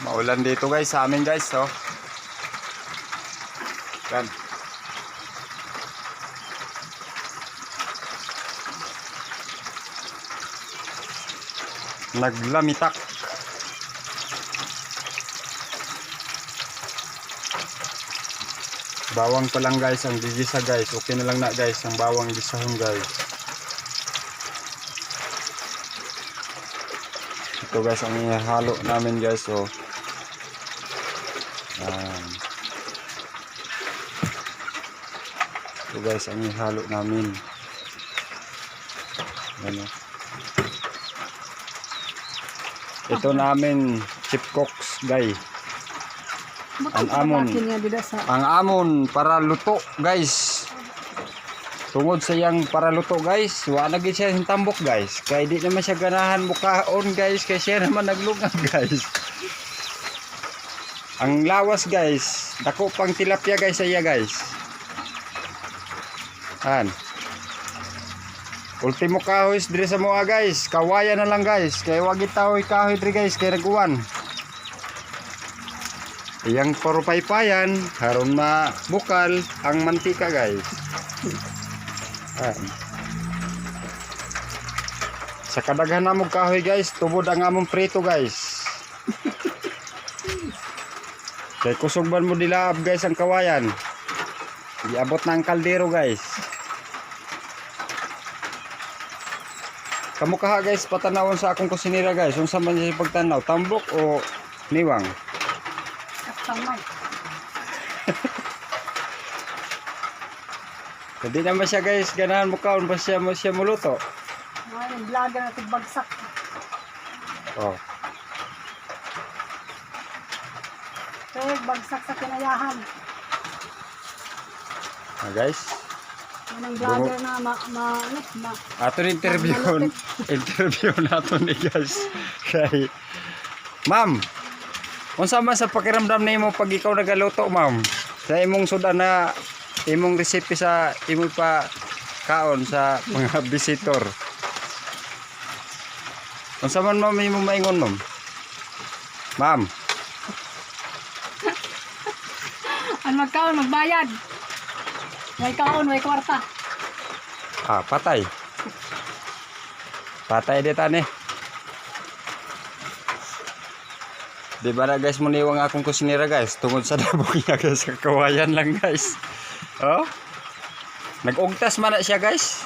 Maulan dito guys sa amin guys, oh. Yan. Naglamitak. Bawang pa lang guys ang gigisa guys. Okay na lang na guys ang bawang gisahon guys. Ito guys ang ihalo namin guys, oh. Yan. Ito guys ang ihalo namin. Yan, oh. Ito namin chip cooks guys. Ang amon para luto guys. Tungod sa yang para luto guys, wa na gid siya tambok guys. Kay di naman siya ganahan mukaon guys, kay siya naman naglungag guys. Ang lawas guys, dako pang tilapia guys saya guys. Han. Ultimo kahoy dire sa moa guys, kawayan na lang guys, kay wag itaw kahoy dire guys, kay naguwan. Iyang porupaypayan haron mabukal ang mantika guys. Sa kadaghan namong kahoy guys, tubod ang among prito guys. Kay kusog man mo dilab guys ang kawayan. Iabot na ang kaldero guys. Kamu kaha guys, patanawon sa akong kusinira guys. Unsa man siya pagtanaw, tambok o niwang? Tamay. Hindi naman siya guys, ganahan mo kaon pa siya muluto. Ay, vlogger na tigbagsak. Oh. Bagsak sa kinayahan. Guys. Anong vlogger na Ato interview nato ni guys. Kay Ma'am, unsa man sa pakiramdam nimo pag ikaw nagaluto, ma'am? Sa imong sudan na imong recipe sa imong pa kaon sa mga visitor. Unsa man ma'am imong maingon, ma'am? Ma'am. Ang magkaon magbayad. May kaon, may kwarta. Ah, patay. Patay dito ni. Di ba na guys, muniwang akong kusinira guys. Tungod sa dabog niya guys, kawayan lang guys. Oh. Nag-ugtas man na siya guys.